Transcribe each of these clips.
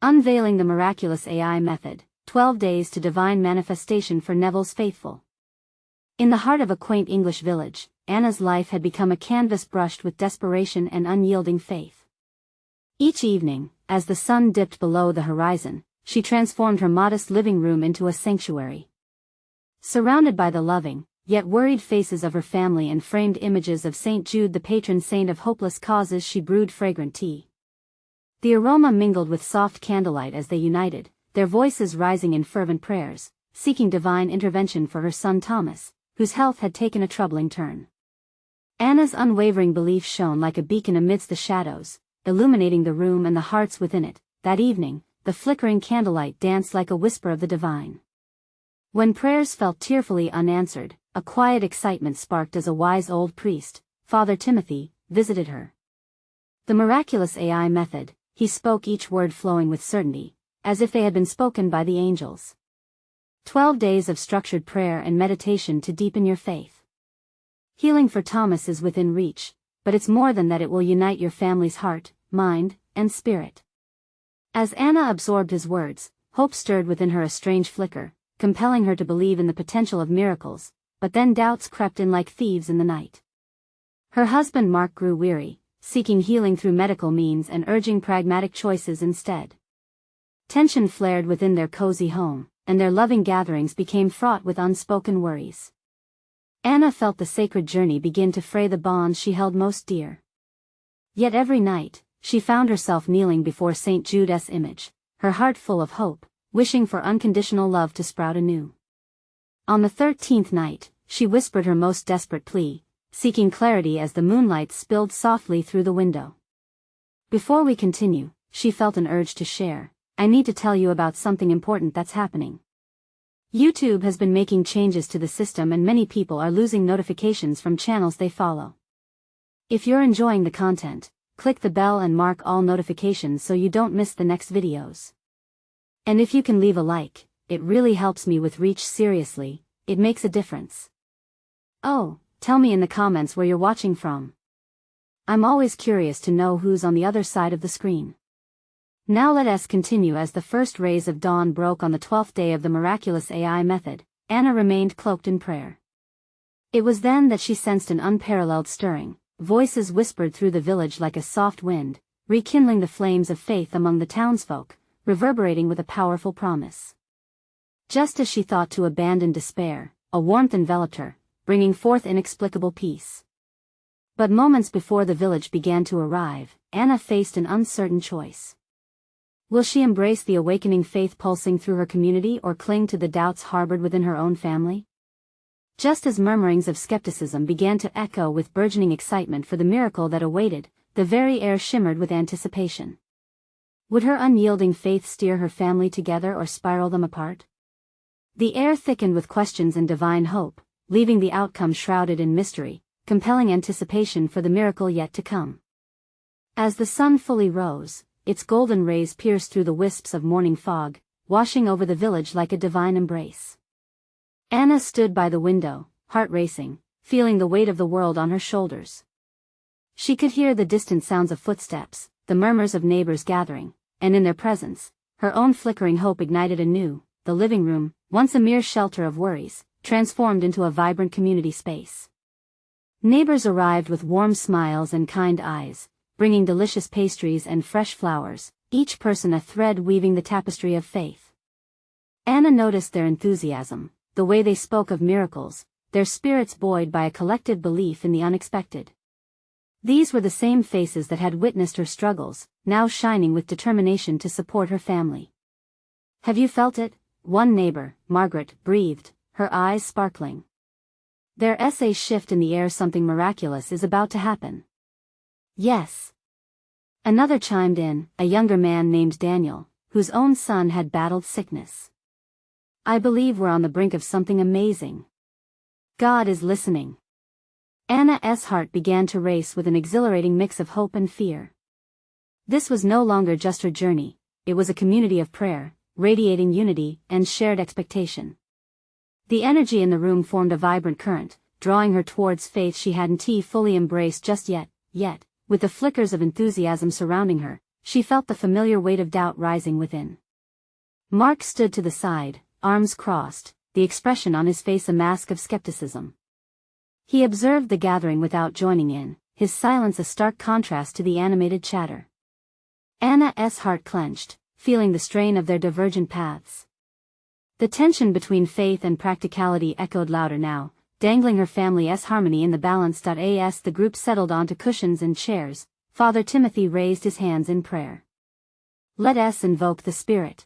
Unveiling the Miraculous AI Method, 12 Days to Divine Manifestation for Neville's Faithful. In the heart of a quaint English village, Anna's life had become a canvas brushed with desperation and unyielding faith. Each evening, as the sun dipped below the horizon, she transformed her modest living room into a sanctuary. Surrounded by the loving, yet worried faces of her family and framed images of St. Jude, the patron saint of hopeless causes, she brewed fragrant tea. The aroma mingled with soft candlelight as they united, their voices rising in fervent prayers, seeking divine intervention for her son Thomas, whose health had taken a troubling turn. Anna's unwavering belief shone like a beacon amidst the shadows, illuminating the room and the hearts within it. That evening, the flickering candlelight danced like a whisper of the divine. When prayers felt tearfully unanswered, a quiet excitement sparked as a wise old priest, Father Timothy, visited her. The Miraculous AI Method, he spoke, each word flowing with certainty, as if they had been spoken by the angels. 12 days of structured prayer and meditation to deepen your faith. Healing for Thomas is within reach, but it's more than that. It will unite your family's heart, mind, and spirit. As Anna absorbed his words, hope stirred within her a strange flicker, compelling her to believe in the potential of miracles, but then doubts crept in like thieves in the night. Her husband Mark grew weary, seeking healing through medical means and urging pragmatic choices instead. Tension flared within their cozy home, and their loving gatherings became fraught with unspoken worries. Anna felt the sacred journey begin to fray the bonds she held most dear. Yet every night, she found herself kneeling before St. Jude's image, her heart full of hope, wishing for unconditional love to sprout anew. On the 13th night, she whispered her most desperate plea, seeking clarity as the moonlight spilled softly through the window. Before we continue, she felt an urge to share. I need to tell you about something important that's happening. YouTube has been making changes to the system and many people are losing notifications from channels they follow. If you're enjoying the content, click the bell and mark all notifications so you don't miss the next videos. And if you can leave a like, it really helps me with reach. Seriously, it makes a difference. Oh, tell me in the comments where you're watching from. I'm always curious to know who's on the other side of the screen. Now let us continue. As the first rays of dawn broke on the 12th day of the Miraculous AI Method, Anna remained cloaked in prayer. It was then that she sensed an unparalleled stirring. Voices whispered through the village like a soft wind, rekindling the flames of faith among the townsfolk, reverberating with a powerful promise. Just as she thought to abandon despair, a warmth enveloped her, bringing forth inexplicable peace. But moments before the village began to arrive, Anna faced an uncertain choice. Will she embrace the awakening faith pulsing through her community or cling to the doubts harbored within her own family? Just as murmurings of skepticism began to echo with burgeoning excitement for the miracle that awaited, the very air shimmered with anticipation. Would her unyielding faith steer her family together or spiral them apart? The air thickened with questions and divine hope, leaving the outcome shrouded in mystery, compelling anticipation for the miracle yet to come. As the sun fully rose, its golden rays pierced through the wisps of morning fog, washing over the village like a divine embrace. Anna stood by the window, heart racing, feeling the weight of the world on her shoulders. She could hear the distant sounds of footsteps, the murmurs of neighbors gathering, and in their presence, her own flickering hope ignited anew. The living room, once a mere shelter of worries, transformed into a vibrant community space. Neighbors arrived with warm smiles and kind eyes, bringing delicious pastries and fresh flowers, each person a thread weaving the tapestry of faith. Anna noticed their enthusiasm, the way they spoke of miracles, their spirits buoyed by a collective belief in the unexpected. These were the same faces that had witnessed her struggles, now shining with determination to support her family. Have you felt it? One neighbor, Margaret, breathed, her eyes sparkling. Their essay shift in the air. Something miraculous is about to happen. Yes. Another chimed in, a younger man named Daniel, whose own son had battled sickness. I believe we're on the brink of something amazing. God is listening. Anna's heart began to race with an exhilarating mix of hope and fear. This was no longer just her journey, it was a community of prayer, radiating unity and shared expectation. The energy in the room formed a vibrant current, drawing her towards faith she hadn't fully embraced just yet, with the flickers of enthusiasm surrounding her, she felt the familiar weight of doubt rising within. Mark stood to the side, arms crossed, the expression on his face a mask of skepticism. He observed the gathering without joining in, his silence a stark contrast to the animated chatter. Anna's heart clenched, feeling the strain of their divergent paths. The tension between faith and practicality echoed louder now, dangling her family's harmony in the balance. As the group settled onto cushions and chairs, Father Timothy raised his hands in prayer. Let us invoke the Spirit.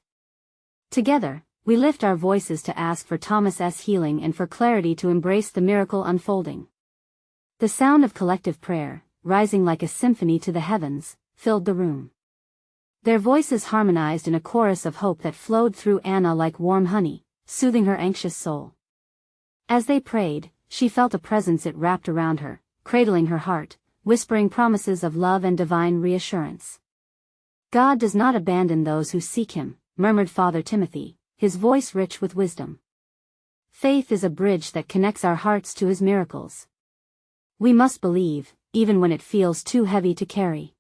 Together, we lift our voices to ask for Thomas's healing and for clarity to embrace the miracle unfolding. The sound of collective prayer, rising like a symphony to the heavens, filled the room. Their voices harmonized in a chorus of hope that flowed through Anna like warm honey, soothing her anxious soul. As they prayed, she felt a presence it wrapped around her, cradling her heart, whispering promises of love and divine reassurance. God does not abandon those who seek Him, murmured Father Timothy, his voice rich with wisdom. Faith is a bridge that connects our hearts to His miracles. We must believe, even when it feels too heavy to carry.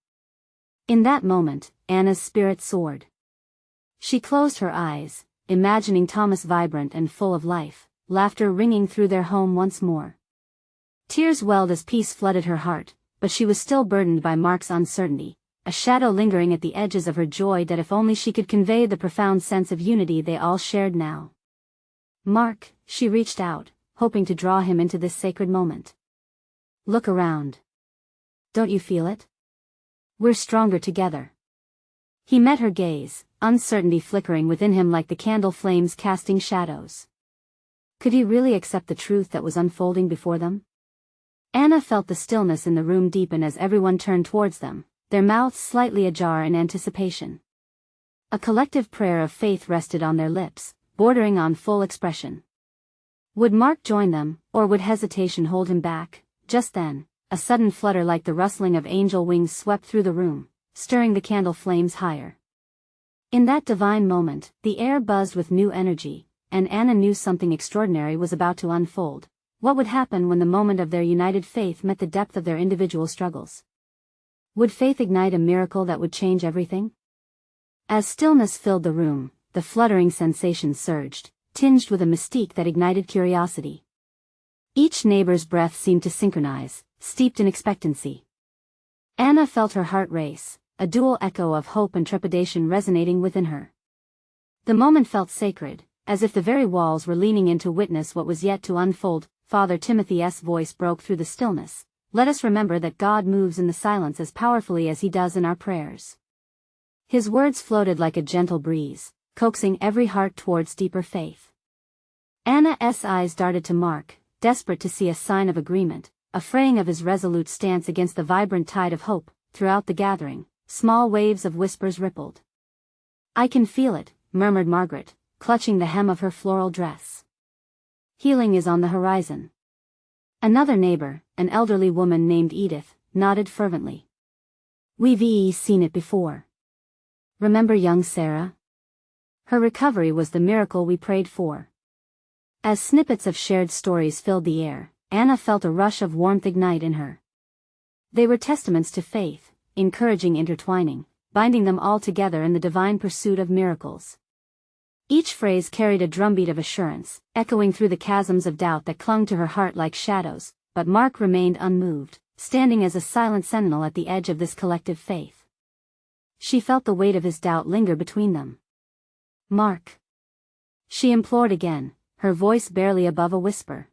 In that moment, Anna's spirit soared. She closed her eyes, imagining Thomas vibrant and full of life, laughter ringing through their home once more. Tears welled as peace flooded her heart, but she was still burdened by Mark's uncertainty, a shadow lingering at the edges of her joy that if only she could convey the profound sense of unity they all shared now. Mark, she reached out, hoping to draw him into this sacred moment. Look around. Don't you feel it? We're stronger together. He met her gaze, uncertainty flickering within him like the candle flames casting shadows. Could he really accept the truth that was unfolding before them? Anna felt the stillness in the room deepen as everyone turned towards them, their mouths slightly ajar in anticipation. A collective prayer of faith rested on their lips, bordering on full expression. Would Mark join them, or would hesitation hold him back? Just then, a sudden flutter like the rustling of angel wings swept through the room, stirring the candle flames higher. In that divine moment, the air buzzed with new energy, and Anna knew something extraordinary was about to unfold. What would happen when the moment of their united faith met the depth of their individual struggles? Would faith ignite a miracle that would change everything? As stillness filled the room, the fluttering sensation surged, tinged with a mystique that ignited curiosity. Each neighbor's breath seemed to synchronize, steeped in expectancy. Anna felt her heart race, a dual echo of hope and trepidation resonating within her. The moment felt sacred, as if the very walls were leaning in to witness what was yet to unfold. Father Timothy's voice broke through the stillness. Let us remember that God moves in the silence as powerfully as He does in our prayers. His words floated like a gentle breeze, coaxing every heart towards deeper faith. Anna's eyes darted to Mark, desperate to see a sign of agreement, a fraying of his resolute stance against the vibrant tide of hope. Throughout the gathering, small waves of whispers rippled. I can feel it, murmured Margaret, clutching the hem of her floral dress. Healing is on the horizon. Another neighbor, an elderly woman named Edith, nodded fervently. We've seen it before. Remember young Sarah? Her recovery was the miracle we prayed for. As snippets of shared stories filled the air, Anna felt a rush of warmth ignite in her. They were testaments to faith, encouraging intertwining, binding them all together in the divine pursuit of miracles. Each phrase carried a drumbeat of assurance, echoing through the chasms of doubt that clung to her heart like shadows, but Mark remained unmoved, standing as a silent sentinel at the edge of this collective faith. She felt the weight of his doubt linger between them. Mark. She implored again, her voice barely above a whisper.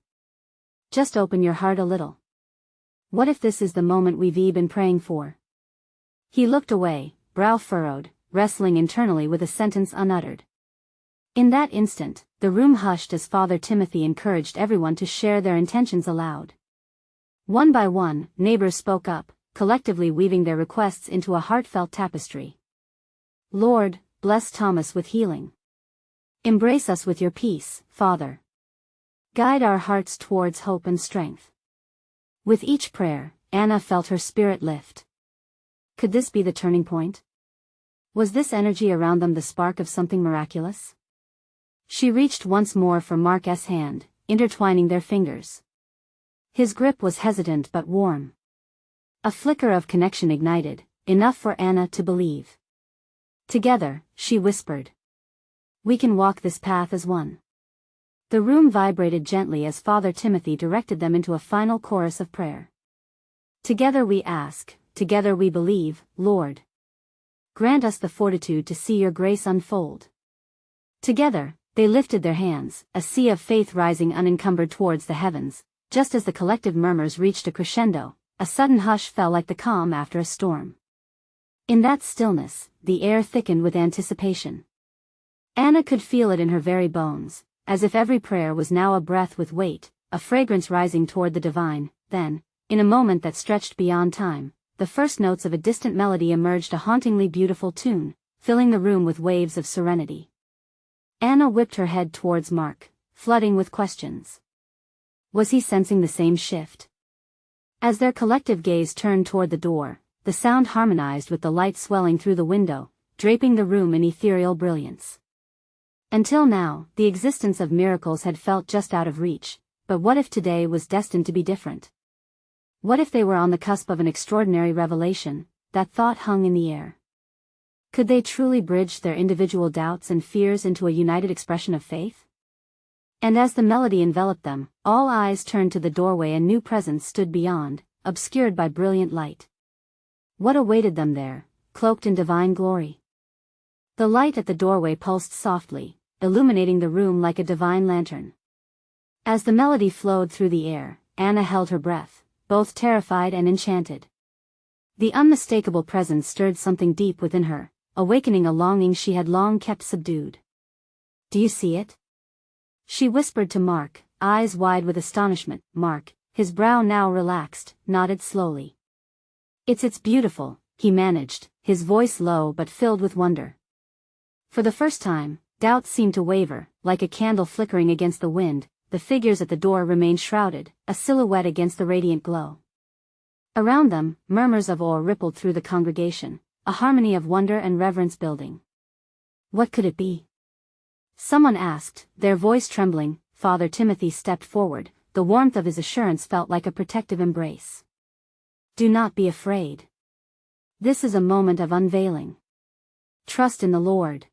Just open your heart a little. What if this is the moment we've been praying for? He looked away, brow furrowed, wrestling internally with a sentence unuttered. In that instant, the room hushed as Father Timothy encouraged everyone to share their intentions aloud. One by one, neighbors spoke up, collectively weaving their requests into a heartfelt tapestry. Lord, bless Thomas with healing. Embrace us with your peace, Father. Guide our hearts towards hope and strength. With each prayer, Anna felt her spirit lift. Could this be the turning point? Was this energy around them the spark of something miraculous? She reached once more for Mark's hand, intertwining their fingers. His grip was hesitant but warm. A flicker of connection ignited, enough for Anna to believe. Together, she whispered. We can walk this path as one. The room vibrated gently as Father Timothy directed them into a final chorus of prayer. Together we ask, together we believe, Lord. Grant us the fortitude to see your grace unfold. Together, they lifted their hands, a sea of faith rising unencumbered towards the heavens. Just as the collective murmurs reached a crescendo, a sudden hush fell like the calm after a storm. In that stillness, the air thickened with anticipation. Anna could feel it in her very bones, as if every prayer was now a breath with weight, a fragrance rising toward the divine. Then, in a moment that stretched beyond time, the first notes of a distant melody emerged, a hauntingly beautiful tune, filling the room with waves of serenity. Anna whipped her head towards Mark, flooding with questions. Was he sensing the same shift? As their collective gaze turned toward the door, the sound harmonized with the light swelling through the window, draping the room in ethereal brilliance. Until now, the existence of miracles had felt just out of reach, but what if today was destined to be different? What if they were on the cusp of an extraordinary revelation? That thought hung in the air. Could they truly bridge their individual doubts and fears into a united expression of faith? And as the melody enveloped them, all eyes turned to the doorway. A new presence stood beyond, obscured by brilliant light. What awaited them there, cloaked in divine glory? The light at the doorway pulsed softly, illuminating the room like a divine lantern. As the melody flowed through the air, Anna held her breath, both terrified and enchanted. The unmistakable presence stirred something deep within her, awakening a longing she had long kept subdued. Do you see it? She whispered to Mark, eyes wide with astonishment. Mark, his brow now relaxed, nodded slowly. It's beautiful, he managed, his voice low but filled with wonder. For the first time, doubt seemed to waver, like a candle flickering against the wind. The figures at the door remained shrouded, a silhouette against the radiant glow. Around them, murmurs of awe rippled through the congregation, a harmony of wonder and reverence building. What could it be? Someone asked, their voice trembling. Father Timothy stepped forward, the warmth of his assurance felt like a protective embrace. Do not be afraid. This is a moment of unveiling. Trust in the Lord.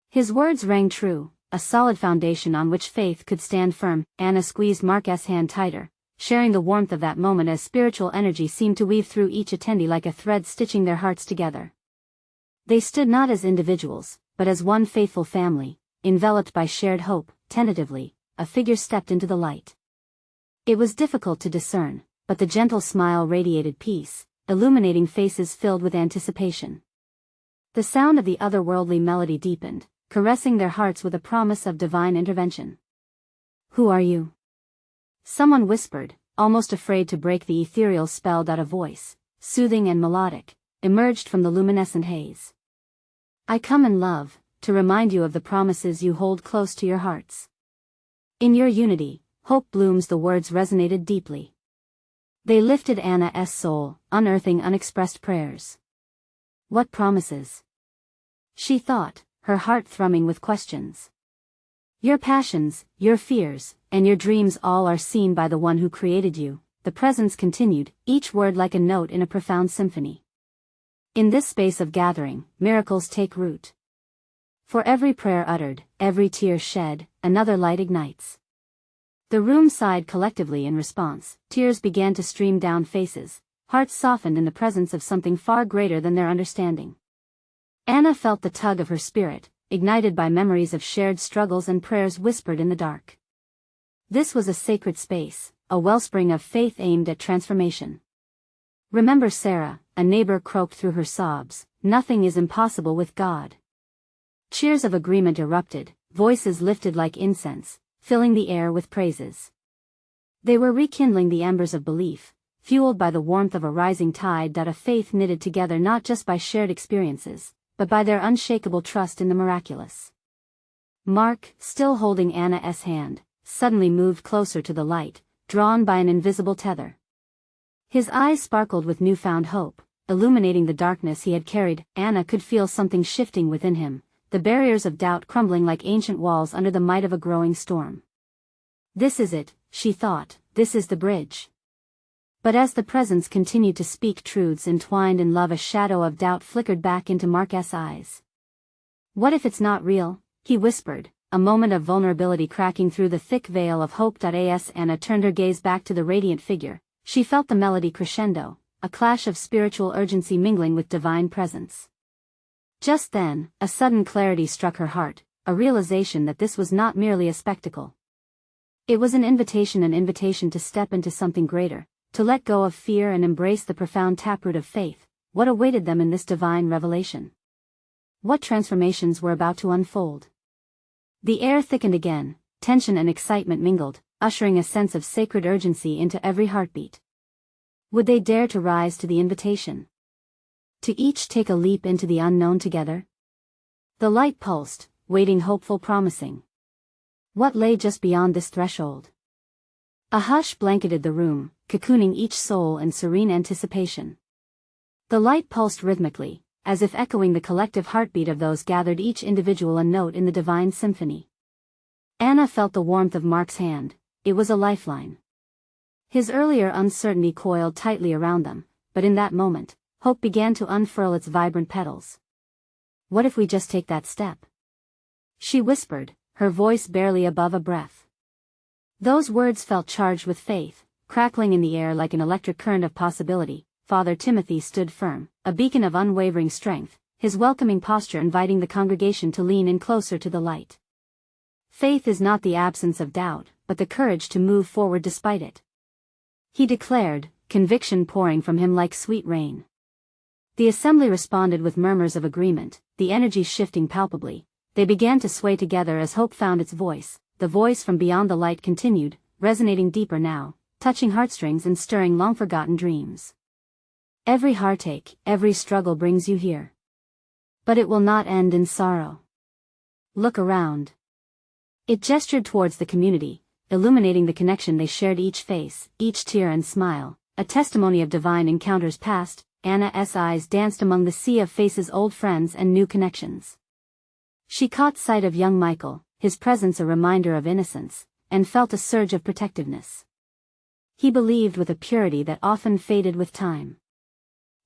His words rang true, a solid foundation on which faith could stand firm. Anna squeezed Mark's hand tighter, sharing the warmth of that moment as spiritual energy seemed to weave through each attendee like a thread stitching their hearts together. They stood not as individuals, but as one faithful family, enveloped by shared hope. Tentatively, a figure stepped into the light. It was difficult to discern, but the gentle smile radiated peace, illuminating faces filled with anticipation. The sound of the otherworldly melody deepened, caressing their hearts with a promise of divine intervention. Who are you? Someone whispered, almost afraid to break the ethereal spell. A voice, soothing and melodic, emerged from the luminescent haze. I come in love, to remind you of the promises you hold close to your hearts. In your unity, hope blooms. The words resonated deeply. They lifted Anna's soul, unearthing unexpressed prayers. What promises? She thought, her heart thrumming with questions. Your passions, your fears, and your dreams all are seen by the one who created you. The presence continued, each word like a note in a profound symphony. In this space of gathering, miracles take root. For every prayer uttered, every tear shed, another light ignites. The room sighed collectively in response. Tears began to stream down faces, hearts softened in the presence of something far greater than their understanding. Anna felt the tug of her spirit, ignited by memories of shared struggles and prayers whispered in the dark. This was a sacred space, a wellspring of faith aimed at transformation. Remember Sarah, a neighbor croaked through her sobs, nothing is impossible with God. Cheers of agreement erupted, voices lifted like incense, filling the air with praises. They were rekindling the embers of belief, fueled by the warmth of a rising tide. A faith knitted together not just by shared experiences, but by their unshakable trust in the miraculous. Mark, still holding Anna's hand, suddenly moved closer to the light, drawn by an invisible tether. His eyes sparkled with newfound hope, illuminating the darkness he had carried. Anna could feel something shifting within him, the barriers of doubt crumbling like ancient walls under the might of a growing storm. This is it, she thought, this is the bridge. But as the presence continued to speak truths entwined in love, a shadow of doubt flickered back into Mark's eyes. What if it's not real? He whispered, a moment of vulnerability cracking through the thick veil of hope. As Anna turned her gaze back to the radiant figure, she felt the melody crescendo, a clash of spiritual urgency mingling with divine presence. Just then, a sudden clarity struck her heart, a realization that this was not merely a spectacle. It was an invitation to step into something greater, to let go of fear and embrace the profound taproot of faith. What awaited them in this divine revelation? What transformations were about to unfold? The air thickened again, tension and excitement mingled, ushering a sense of sacred urgency into every heartbeat. Would they dare to rise to the invitation? To each take a leap into the unknown together? The light pulsed, waiting, hopeful, promising. What lay just beyond this threshold? A hush blanketed the room, cocooning each soul in serene anticipation. The light pulsed rhythmically, as if echoing the collective heartbeat of those gathered, each individual a note in the divine symphony. Anna felt the warmth of Mark's hand. It was a lifeline. His earlier uncertainty coiled tightly around them, but in that moment, hope began to unfurl its vibrant petals. What if we just take that step? She whispered, her voice barely above a breath. Those words felt charged with faith, crackling in the air like an electric current of possibility. Father Timothy stood firm, a beacon of unwavering strength, his welcoming posture inviting the congregation to lean in closer to the light. Faith is not the absence of doubt, but the courage to move forward despite it, he declared, conviction pouring from him like sweet rain. The assembly responded with murmurs of agreement, the energy shifting palpably. They began to sway together as hope found its voice. The voice from beyond the light continued, resonating deeper now, touching heartstrings and stirring long-forgotten dreams. Every heartache, every struggle brings you here. But it will not end in sorrow. Look around. It gestured towards the community, illuminating the connection they shared, each face, each tear and smile, a testimony of divine encounters past. Anna's eyes danced among the sea of faces, old friends and new connections. She caught sight of young Michael, his presence a reminder of innocence, and felt a surge of protectiveness. He believed with a purity that often faded with time.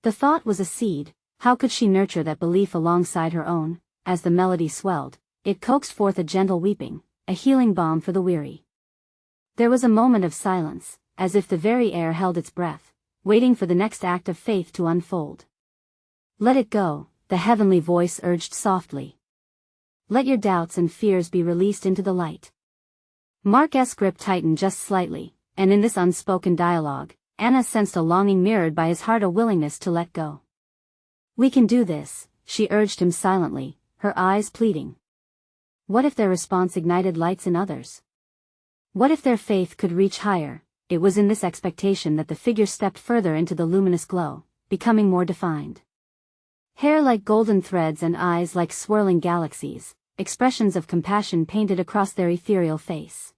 The thought was a seed. How could she nurture that belief alongside her own? As the melody swelled, it coaxed forth a gentle weeping, a healing balm for the weary. There was a moment of silence, as if the very air held its breath, waiting for the next act of faith to unfold. Let it go, the heavenly voice urged softly. Let your doubts and fears be released into the light. Mark's grip tightened just slightly, and in this unspoken dialogue, Anna sensed a longing mirrored by his heart, a willingness to let go. We can do this, she urged him silently, her eyes pleading. What if their response ignited lights in others? What if their faith could reach higher? It was in this expectation that the figure stepped further into the luminous glow, becoming more defined. Hair like golden threads and eyes like swirling galaxies, expressions of compassion painted across their ethereal face.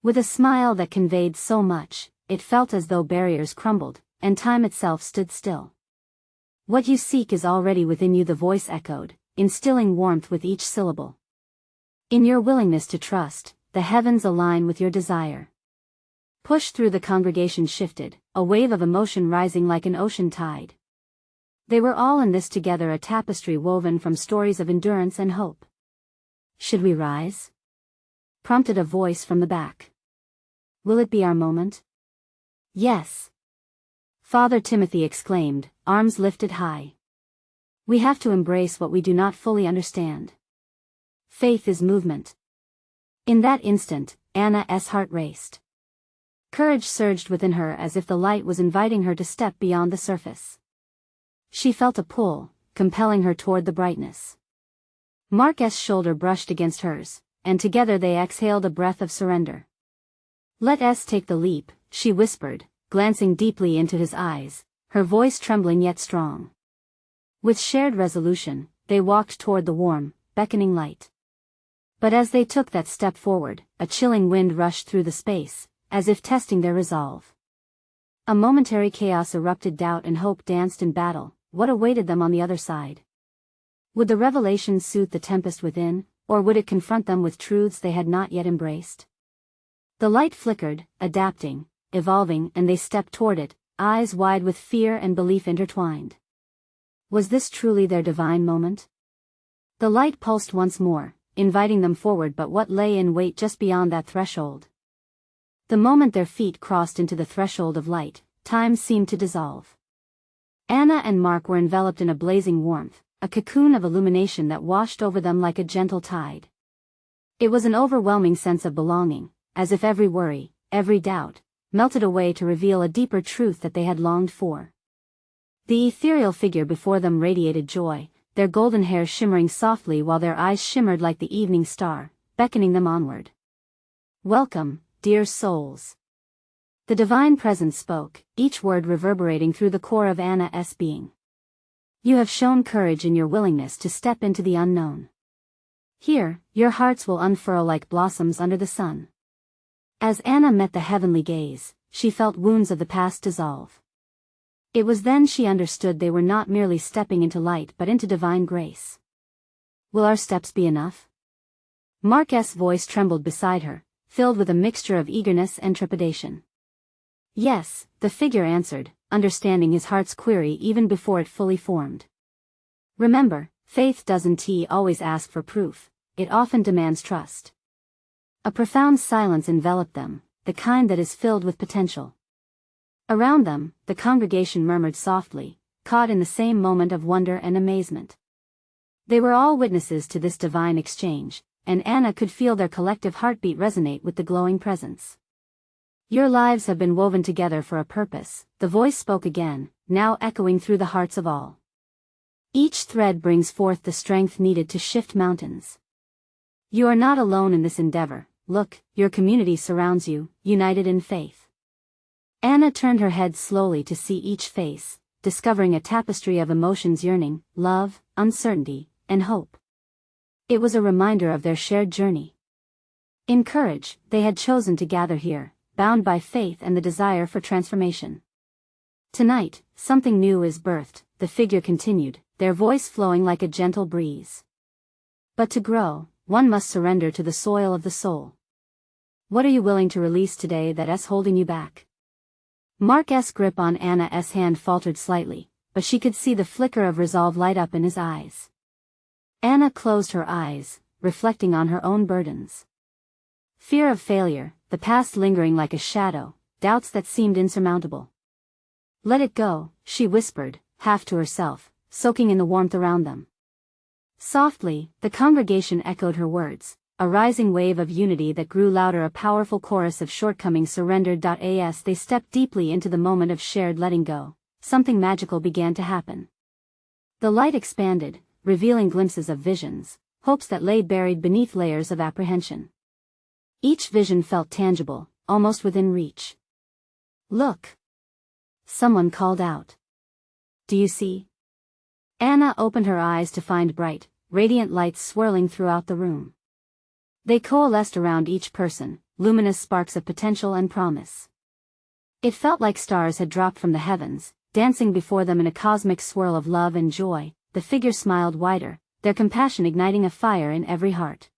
With a smile that conveyed so much, it felt as though barriers crumbled, and time itself stood still. What you seek is already within you, the voice echoed, instilling warmth with each syllable. In your willingness to trust, the heavens align with your desire. Push through. The congregation shifted, a wave of emotion rising like an ocean tide. They were all in this together, a tapestry woven from stories of endurance and hope. Should we rise? Prompted a voice from the back. Will it be our moment? Yes. Father Timothy exclaimed, arms lifted high. We have to embrace what we do not fully understand. Faith is movement. In that instant, Anna's heart raced. Courage surged within her as if the light was inviting her to step beyond the surface. She felt a pull, compelling her toward the brightness. Mark's shoulder brushed against hers, and together they exhaled a breath of surrender. Let us take the leap, she whispered, glancing deeply into his eyes, her voice trembling yet strong. With shared resolution, they walked toward the warm, beckoning light. But as they took that step forward, a chilling wind rushed through the space, as if testing their resolve. A momentary chaos erupted, doubt and hope danced in battle. What awaited them on the other side? Would the revelation soothe the tempest within, or would it confront them with truths they had not yet embraced? The light flickered, adapting, evolving, and they stepped toward it, eyes wide with fear and belief intertwined. Was this truly their divine moment? The light pulsed once more, inviting them forward, but what lay in wait just beyond that threshold? The moment their feet crossed into the threshold of light, time seemed to dissolve. Anna and Mark were enveloped in a blazing warmth, a cocoon of illumination that washed over them like a gentle tide. It was an overwhelming sense of belonging, as if every worry, every doubt, melted away to reveal a deeper truth that they had longed for. The ethereal figure before them radiated joy, their golden hair shimmering softly while their eyes shimmered like the evening star, beckoning them onward. "Welcome, dear souls." The divine presence spoke, each word reverberating through the core of Anna's being. "You have shown courage in your willingness to step into the unknown. Here, your hearts will unfurl like blossoms under the sun." As Anna met the heavenly gaze, she felt wounds of the past dissolve. It was then she understood they were not merely stepping into light but into divine grace. "Will our steps be enough?" Mark's voice trembled beside her, filled with a mixture of eagerness and trepidation. "Yes," the figure answered, understanding his heart's query even before it fully formed. "Remember, faith doesn't always ask for proof, it often demands trust." A profound silence enveloped them, the kind that is filled with potential. Around them, the congregation murmured softly, caught in the same moment of wonder and amazement. They were all witnesses to this divine exchange, and Anna could feel their collective heartbeat resonate with the glowing presence. "Your lives have been woven together for a purpose," the voice spoke again, now echoing through the hearts of all. "Each thread brings forth the strength needed to shift mountains. You are not alone in this endeavor. Look, your community surrounds you, united in faith." Anna turned her head slowly to see each face, discovering a tapestry of emotions: yearning, love, uncertainty, and hope. It was a reminder of their shared journey. In courage, they had chosen to gather here, bound by faith and the desire for transformation. "Tonight, something new is birthed," the figure continued, their voice flowing like a gentle breeze. "But to grow, one must surrender to the soil of the soul. What are you willing to release today that's holding you back?" Mark's grip on Anna's hand faltered slightly, but she could see the flicker of resolve light up in his eyes. Anna closed her eyes, reflecting on her own burdens. Fear of failure, the past lingering like a shadow, doubts that seemed insurmountable. "Let it go," she whispered, half to herself, soaking in the warmth around them. Softly, the congregation echoed her words, a rising wave of unity that grew louder, a powerful chorus of shortcomings surrendered. As they stepped deeply into the moment of shared letting go, something magical began to happen. The light expanded, revealing glimpses of visions, hopes that lay buried beneath layers of apprehension. Each vision felt tangible, almost within reach. "Look!" someone called out. "Do you see?" Anna opened her eyes to find bright, radiant lights swirling throughout the room. They coalesced around each person, luminous sparks of potential and promise. It felt like stars had dropped from the heavens, dancing before them in a cosmic swirl of love and joy. The figure smiled wider, their compassion igniting a fire in every heart.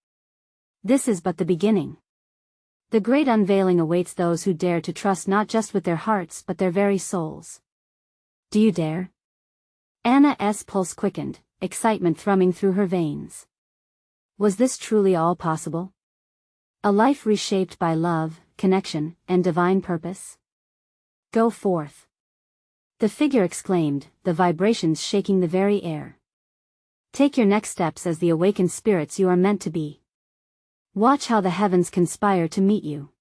"This is but the beginning. The great unveiling awaits those who dare to trust not just with their hearts but their very souls. Do you dare?" Anna's pulse quickened, excitement thrumming through her veins. Was this truly all possible? A life reshaped by love, connection, and divine purpose? "Go forth!" the figure exclaimed, the vibrations shaking the very air. "Take your next steps as the awakened spirits you are meant to be. Watch how the heavens conspire to meet you."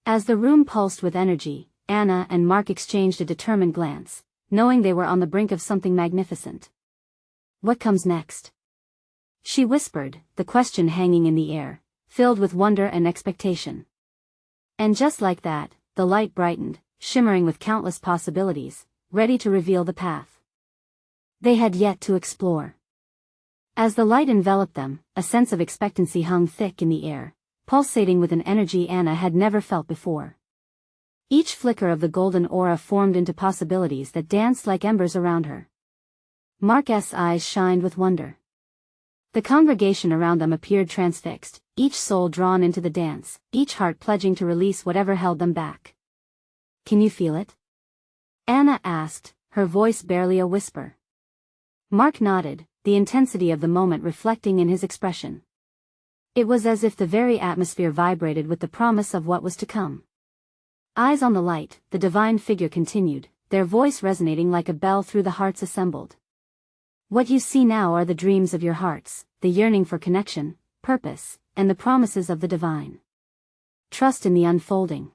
As the room pulsed with energy, Anna and Mark exchanged a determined glance, knowing they were on the brink of something magnificent. "What comes next?" she whispered, the question hanging in the air, filled with wonder and expectation. And just like that, the light brightened, shimmering with countless possibilities, ready to reveal the path they had yet to explore. As the light enveloped them, a sense of expectancy hung thick in the air, pulsating with an energy Anna had never felt before. Each flicker of the golden aura formed into possibilities that danced like embers around her. Mark's eyes shined with wonder. The congregation around them appeared transfixed, each soul drawn into the dance, each heart pledging to release whatever held them back. "Can you feel it?" Anna asked, her voice barely a whisper. Mark nodded, the intensity of the moment reflecting in his expression. It was as if the very atmosphere vibrated with the promise of what was to come. Eyes on the light, the divine figure continued, their voice resonating like a bell through the hearts assembled. What you see now are the dreams of your hearts, the yearning for connection, purpose, and the promises of the divine. Trust in the unfolding.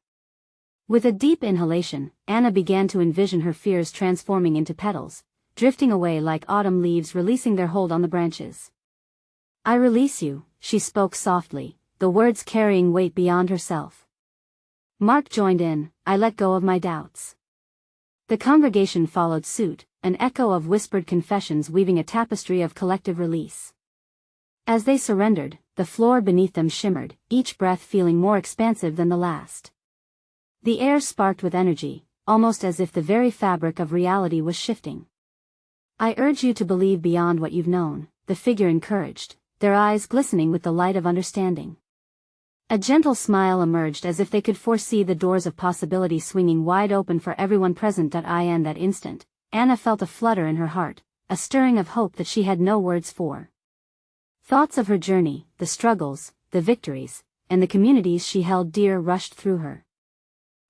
With a deep inhalation, Anna began to envision her fears transforming into petals, drifting away like autumn leaves releasing their hold on the branches. I release you, she spoke softly, the words carrying weight beyond herself. Mark joined in, I let go of my doubts. The congregation followed suit, an echo of whispered confessions weaving a tapestry of collective release. As they surrendered, the floor beneath them shimmered, each breath feeling more expansive than the last. The air sparked with energy, almost as if the very fabric of reality was shifting. I urge you to believe beyond what you've known, the figure encouraged, their eyes glistening with the light of understanding. A gentle smile emerged as if they could foresee the doors of possibility swinging wide open for everyone present. In that instant, Anna felt a flutter in her heart, a stirring of hope that she had no words for. Thoughts of her journey, the struggles, the victories, and the communities she held dear rushed through her.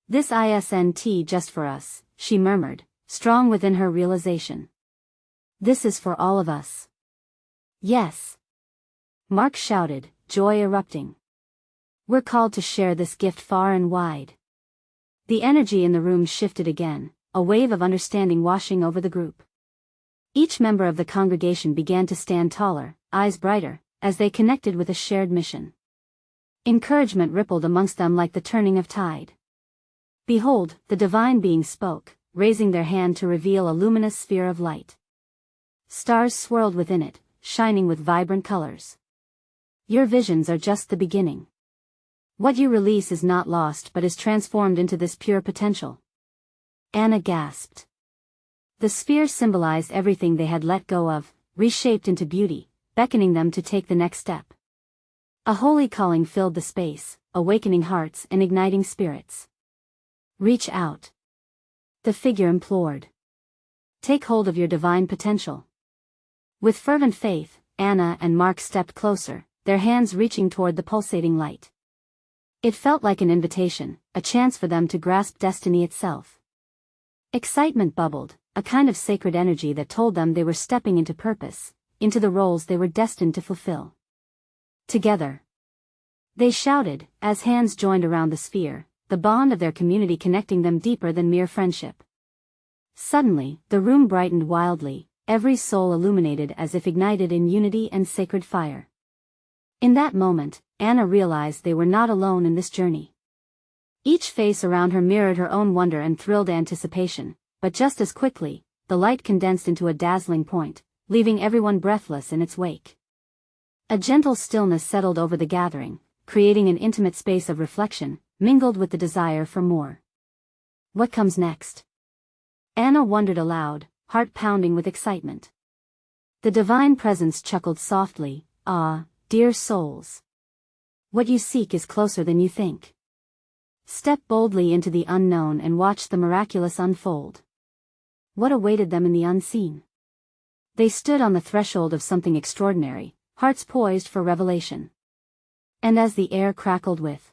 This isn't just for us, she murmured, strong within her realization. This is for all of us. Yes. Mark shouted, joy erupting. We're called to share this gift far and wide. The energy in the room shifted again, a wave of understanding washing over the group. Each member of the congregation began to stand taller, eyes brighter, as they connected with a shared mission. Encouragement rippled amongst them like the turning of tide. Behold, the divine being spoke, raising their hand to reveal a luminous sphere of light. Stars swirled within it, shining with vibrant colors. Your visions are just the beginning. What you release is not lost but is transformed into this pure potential. Anna gasped. The sphere symbolized everything they had let go of, reshaped into beauty, beckoning them to take the next step. A holy calling filled the space, awakening hearts and igniting spirits. Reach out. The figure implored. Take hold of your divine potential. With fervent faith, Anna and Mark stepped closer, their hands reaching toward the pulsating light. It felt like an invitation, a chance for them to grasp destiny itself. Excitement bubbled, a kind of sacred energy that told them they were stepping into purpose, into the roles they were destined to fulfill. Together. They shouted, as hands joined around the sphere, the bond of their community connecting them deeper than mere friendship. Suddenly, the room brightened wildly, every soul illuminated as if ignited in unity and sacred fire. In that moment, Anna realized they were not alone in this journey. Each face around her mirrored her own wonder and thrilled anticipation, but just as quickly, the light condensed into a dazzling point, leaving everyone breathless in its wake. A gentle stillness settled over the gathering, creating an intimate space of reflection, mingled with the desire for more. What comes next? Anna wondered aloud, heart pounding with excitement. The divine presence chuckled softly, ah, dear souls. What you seek is closer than you think. Step boldly into the unknown and watch the miraculous unfold. What awaited them in the unseen? They stood on the threshold of something extraordinary, hearts poised for revelation. And as the air crackled with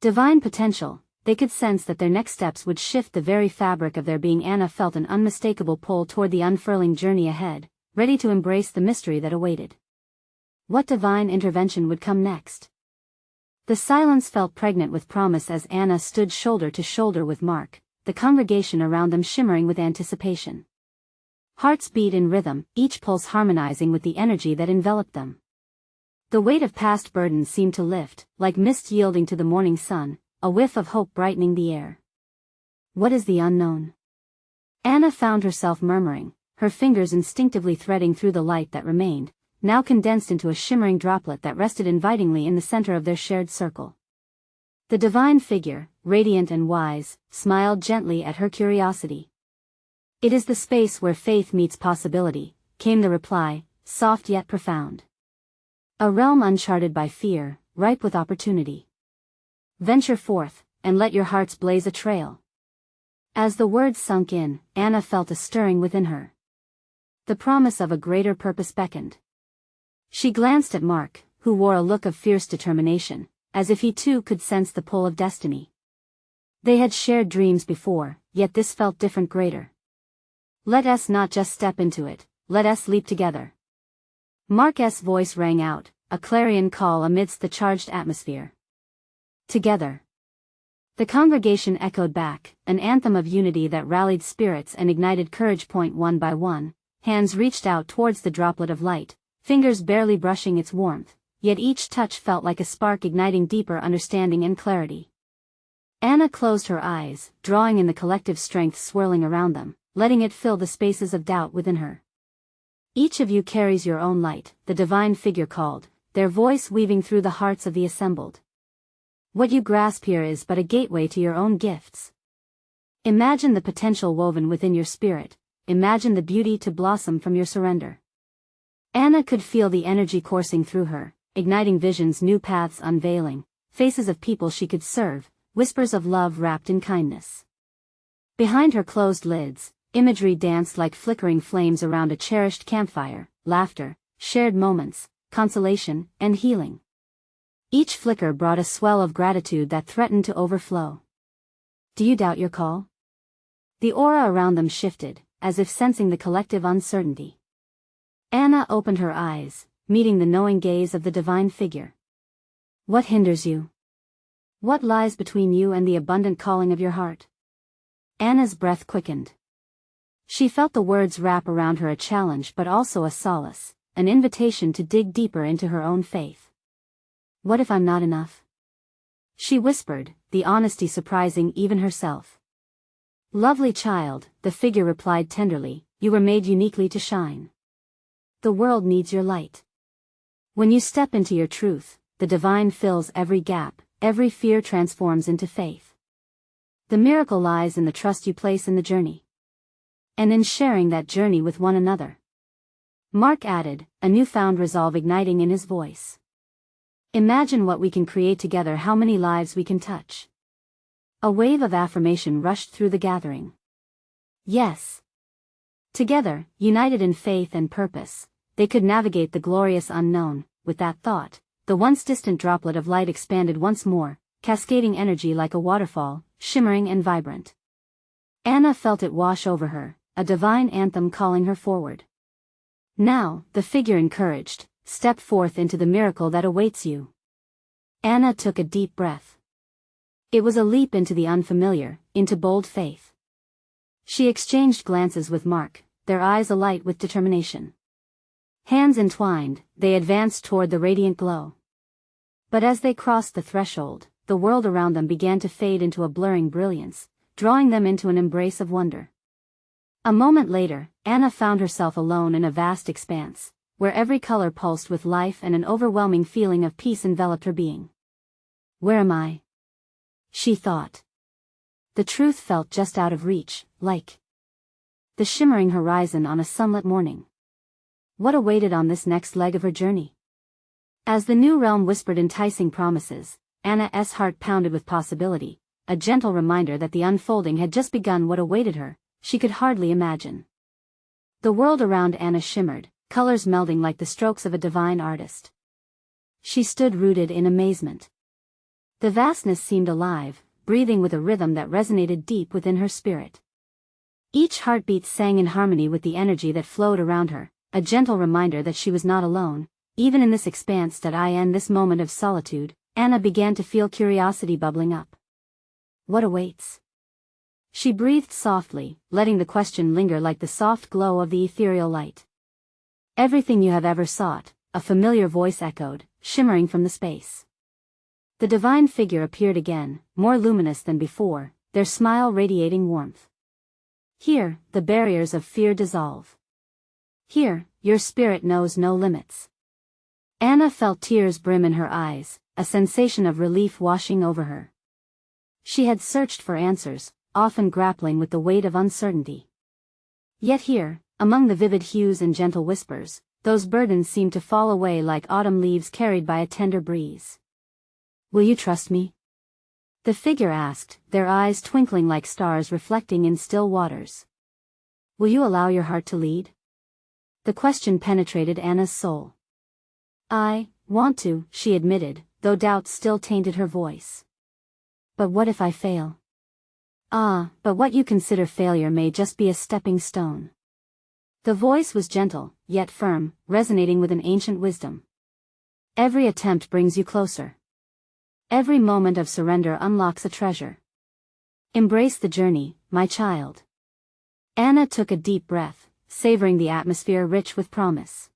divine potential, they could sense that their next steps would shift the very fabric of their being. Anna felt an unmistakable pull toward the unfurling journey ahead, ready to embrace the mystery that awaited. What divine intervention would come next? The silence felt pregnant with promise as Anna stood shoulder to shoulder with Mark, the congregation around them shimmering with anticipation. Hearts beat in rhythm, each pulse harmonizing with the energy that enveloped them. The weight of past burdens seemed to lift, like mist yielding to the morning sun, a whiff of hope brightening the air. What is the unknown? Anna found herself murmuring, her fingers instinctively threading through the light that remained, now condensed into a shimmering droplet that rested invitingly in the center of their shared circle. The divine figure, radiant and wise, smiled gently at her curiosity. It is the space where faith meets possibility, came the reply, soft yet profound. A realm uncharted by fear, ripe with opportunity. Venture forth, and let your hearts blaze a trail. As the words sunk in, Anna felt a stirring within her. The promise of a greater purpose beckoned. She glanced at Mark, who wore a look of fierce determination, as if he too could sense the pull of destiny. They had shared dreams before, yet this felt different, greater. Let us not just step into it, let us leap together. Mark's voice rang out, a clarion call amidst the charged atmosphere. Together. The congregation echoed back, an anthem of unity that rallied spirits and ignited courage. One by one, hands reached out towards the droplet of light, fingers barely brushing its warmth, yet each touch felt like a spark igniting deeper understanding and clarity. Anna closed her eyes, drawing in the collective strength swirling around them, letting it fill the spaces of doubt within her. Each of you carries your own light, the divine figure called, their voice weaving through the hearts of the assembled. What you grasp here is but a gateway to your own gifts. Imagine the potential woven within your spirit, imagine the beauty to blossom from your surrender. Anna could feel the energy coursing through her, igniting visions, new paths unveiling, faces of people she could serve, whispers of love wrapped in kindness. Behind her closed lids, imagery danced like flickering flames around a cherished campfire, laughter, shared moments, consolation, and healing. Each flicker brought a swell of gratitude that threatened to overflow. Do you doubt your call? The aura around them shifted, as if sensing the collective uncertainty. Anna opened her eyes, meeting the knowing gaze of the divine figure. What hinders you? What lies between you and the abundant calling of your heart? Anna's breath quickened. She felt the words wrap around her, a challenge but also a solace, an invitation to dig deeper into her own faith. What if I'm not enough? She whispered, the honesty surprising even herself. Lovely child, the figure replied tenderly, you were made uniquely to shine. The world needs your light. When you step into your truth, the divine fills every gap, every fear transforms into faith. The miracle lies in the trust you place in the journey. And in sharing that journey with one another. Mark added, a newfound resolve igniting in his voice. Imagine what we can create together, how many lives we can touch. A wave of affirmation rushed through the gathering. Yes. Together, united in faith and purpose, they could navigate the glorious unknown. With that thought, the once distant droplet of light expanded once more, cascading energy like a waterfall, shimmering and vibrant. Anna felt it wash over her, a divine anthem calling her forward. Now, the figure encouraged, step forth into the miracle that awaits you. Anna took a deep breath. It was a leap into the unfamiliar, into bold faith. She exchanged glances with Mark, their eyes alight with determination. Hands entwined, they advanced toward the radiant glow. But as they crossed the threshold, the world around them began to fade into a blurring brilliance, drawing them into an embrace of wonder. A moment later, Anna found herself alone in a vast expanse, where every color pulsed with life and an overwhelming feeling of peace enveloped her being. Where am I? She thought. The truth felt just out of reach, like the shimmering horizon on a sunlit morning. What awaited on this next leg of her journey? As the new realm whispered enticing promises, Anna's heart pounded with possibility, a gentle reminder that the unfolding had just begun. What awaited her, she could hardly imagine. The world around Anna shimmered, colors melding like the strokes of a divine artist. She stood rooted in amazement. The vastness seemed alive, breathing with a rhythm that resonated deep within her spirit. Each heartbeat sang in harmony with the energy that flowed around her, a gentle reminder that she was not alone, even in this expanse. In this moment of solitude, Anna began to feel curiosity bubbling up. What awaits? She breathed softly, letting the question linger like the soft glow of the ethereal light. Everything you have ever sought, a familiar voice echoed, shimmering from the space. The divine figure appeared again, more luminous than before, their smile radiating warmth. Here, the barriers of fear dissolve. Here, your spirit knows no limits. Anna felt tears brim in her eyes, a sensation of relief washing over her. She had searched for answers, often grappling with the weight of uncertainty. Yet here, among the vivid hues and gentle whispers, those burdens seemed to fall away like autumn leaves carried by a tender breeze. Will you trust me? The figure asked, their eyes twinkling like stars reflecting in still waters. Will you allow your heart to lead? The question penetrated Anna's soul. I want to, she admitted, though doubts still tainted her voice. But what if I fail? Ah, but what you consider failure may just be a stepping stone. The voice was gentle, yet firm, resonating with an ancient wisdom. Every attempt brings you closer. Every moment of surrender unlocks a treasure. Embrace the journey, my child. Anna took a deep breath, savoring the atmosphere rich with promise.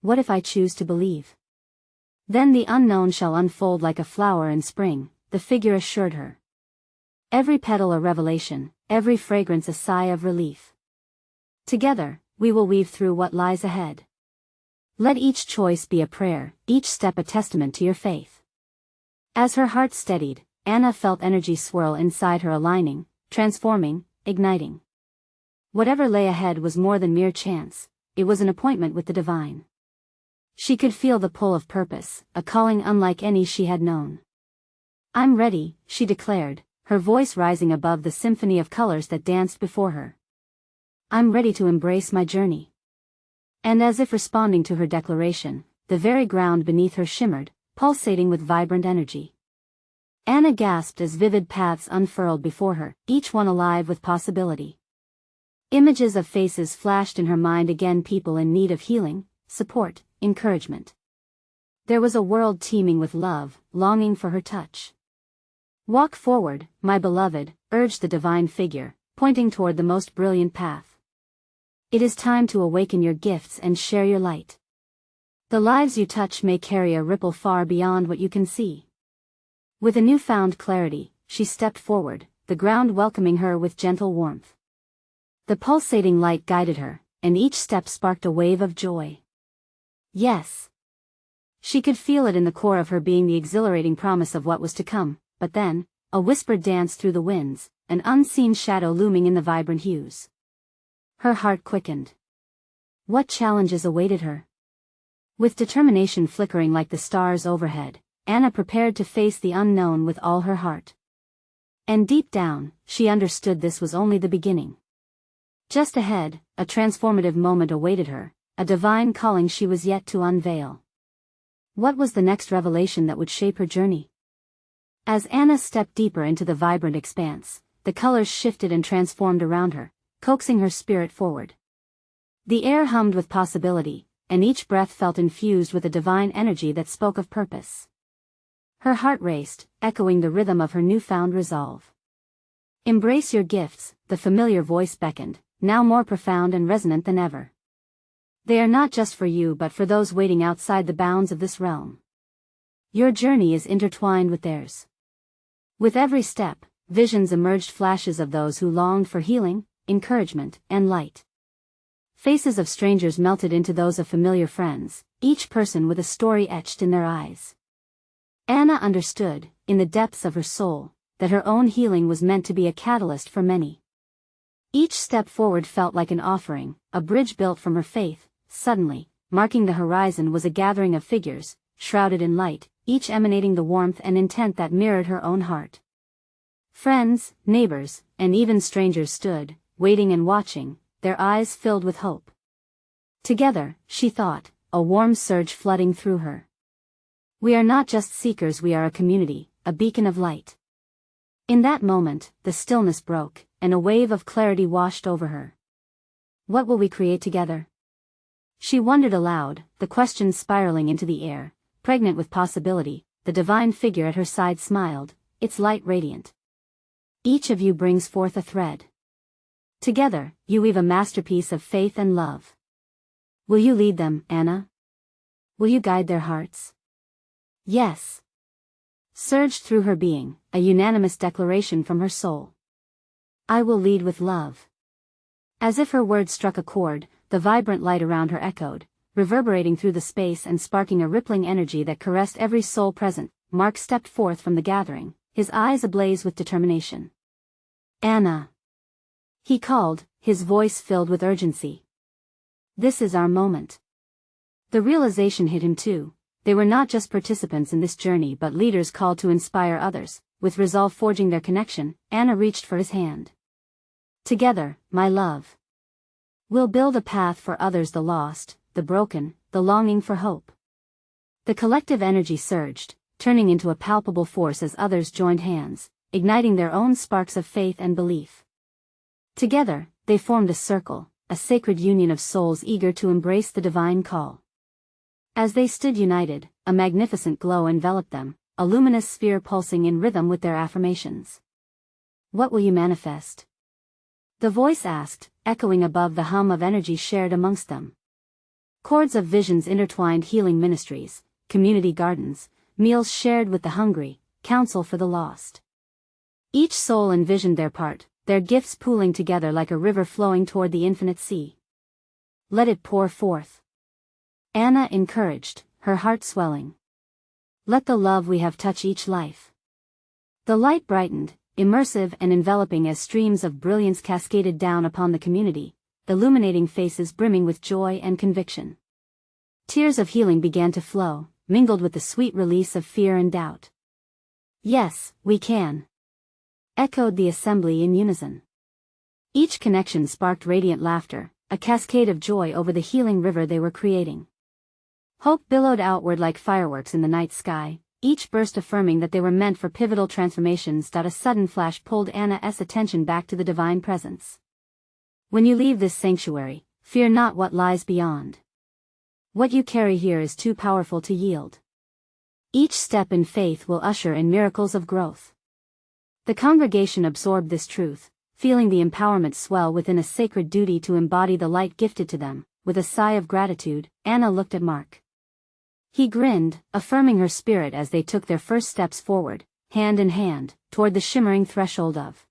What if I choose to believe? Then the unknown shall unfold like a flower in spring, the figure assured her. Every petal a revelation, every fragrance a sigh of relief. Together, we will weave through what lies ahead. Let each choice be a prayer, each step a testament to your faith. As her heart steadied, Anna felt energy swirl inside her, aligning, transforming, igniting. Whatever lay ahead was more than mere chance, it was an appointment with the divine. She could feel the pull of purpose, a calling unlike any she had known. I'm ready, she declared, her voice rising above the symphony of colors that danced before her. I'm ready to embrace my journey. And as if responding to her declaration, the very ground beneath her shimmered, pulsating with vibrant energy. Anna gasped as vivid paths unfurled before her, each one alive with possibility. Images of faces flashed in her mind again, people in need of healing, support, encouragement. There was a world teeming with love, longing for her touch. Walk forward, my beloved, urged the divine figure, pointing toward the most brilliant path. It is time to awaken your gifts and share your light. The lives you touch may carry a ripple far beyond what you can see. With a newfound clarity, she stepped forward, the ground welcoming her with gentle warmth. The pulsating light guided her, and each step sparked a wave of joy. Yes. She could feel it in the core of her being, the exhilarating promise of what was to come, but then, a whisper danced through the winds, an unseen shadow looming in the vibrant hues. Her heart quickened. What challenges awaited her? With determination flickering like the stars overhead, Anna prepared to face the unknown with all her heart. And deep down, she understood this was only the beginning. Just ahead, a transformative moment awaited her, a divine calling she was yet to unveil. What was the next revelation that would shape her journey? As Anna stepped deeper into the vibrant expanse, the colors shifted and transformed around her, coaxing her spirit forward. The air hummed with possibility, and each breath felt infused with a divine energy that spoke of purpose. Her heart raced, echoing the rhythm of her newfound resolve. Embrace your gifts, the familiar voice beckoned, now more profound and resonant than ever. They are not just for you but for those waiting outside the bounds of this realm. Your journey is intertwined with theirs. With every step, visions emerged, flashes of those who longed for healing, encouragement, and light. Faces of strangers melted into those of familiar friends, each person with a story etched in their eyes. Anna understood, in the depths of her soul, that her own healing was meant to be a catalyst for many. Each step forward felt like an offering, a bridge built from her faith. Suddenly, marking the horizon was a gathering of figures, shrouded in light, each emanating the warmth and intent that mirrored her own heart. Friends, neighbors, and even strangers stood, waiting and watching, their eyes filled with hope. Together, she thought, a warm surge flooding through her. We are not just seekers, we are a community, a beacon of light. In that moment, the stillness broke, and a wave of clarity washed over her. What will we create together? She wondered aloud, the question spiraling into the air, pregnant with possibility. The divine figure at her side smiled, its light radiant. Each of you brings forth a thread. Together, you weave a masterpiece of faith and love. Will you lead them, Anna? Will you guide their hearts? Yes. Surged through her being, a unanimous declaration from her soul. I will lead with love. As if her words struck a chord, the vibrant light around her echoed, reverberating through the space and sparking a rippling energy that caressed every soul present. Mark stepped forth from the gathering, his eyes ablaze with determination. Anna. He called, his voice filled with urgency. This is our moment. The realization hit him too. They were not just participants in this journey but leaders called to inspire others. With resolve forging their connection, Anna reached for his hand. Together, my love. We'll build a path for others, the lost, the broken, the longing for hope. The collective energy surged, turning into a palpable force as others joined hands, igniting their own sparks of faith and belief. Together, they formed a circle, a sacred union of souls eager to embrace the divine call. As they stood united, a magnificent glow enveloped them, a luminous sphere pulsing in rhythm with their affirmations. What will you manifest? The voice asked, echoing above the hum of energy shared amongst them. Chords of visions intertwined: healing ministries, community gardens, meals shared with the hungry, counsel for the lost. Each soul envisioned their part, their gifts pooling together like a river flowing toward the infinite sea. Let it pour forth. Anna encouraged, her heart swelling. Let the love we have touch each life. The light brightened, immersive and enveloping as streams of brilliance cascaded down upon the community, illuminating faces brimming with joy and conviction. Tears of healing began to flow, mingled with the sweet release of fear and doubt. Yes, we can, echoed the assembly in unison. Each connection sparked radiant laughter, a cascade of joy over the healing river they were creating. Hope billowed outward like fireworks in the night sky, each burst affirming that they were meant for pivotal transformations. A sudden flash pulled Anna's attention back to the divine presence. When you leave this sanctuary, fear not what lies beyond. What you carry here is too powerful to yield. Each step in faith will usher in miracles of growth. The congregation absorbed this truth, feeling the empowerment swell within a sacred duty to embody the light gifted to them. With a sigh of gratitude, Anna looked at Mark. He grinned, affirming her spirit as they took their first steps forward, hand in hand, toward the shimmering threshold of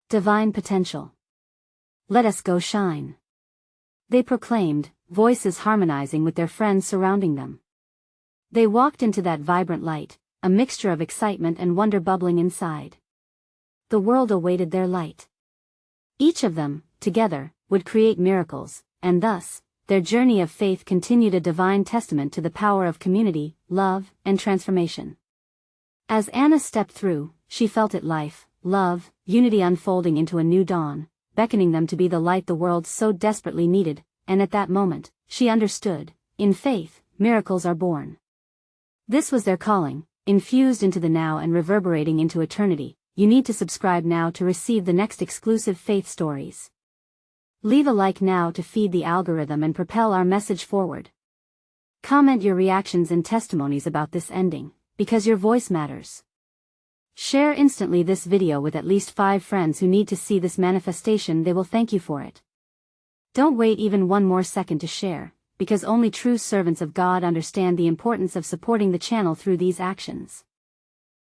divine potential. Let us go shine, they proclaimed, voices harmonizing with their friends surrounding them. They walked into that vibrant light, a mixture of excitement and wonder bubbling inside. The world awaited their light. Each of them, together, would create miracles, and thus, their journey of faith continued, a divine testament to the power of community, love, and transformation. As Anna stepped through, she felt it: life, love, unity unfolding into a new dawn, beckoning them to be the light the world so desperately needed, and at that moment, she understood, in faith, miracles are born. This was their calling, infused into the now and reverberating into eternity. You need to subscribe now to receive the next exclusive faith stories. Leave a like now to feed the algorithm and propel our message forward. Comment your reactions and testimonies about this ending, because your voice matters. Share instantly this video with at least 5 friends who need to see this manifestation. They will thank you for it. Don't wait even one more second to share, because only true servants of God understand the importance of supporting the channel through these actions.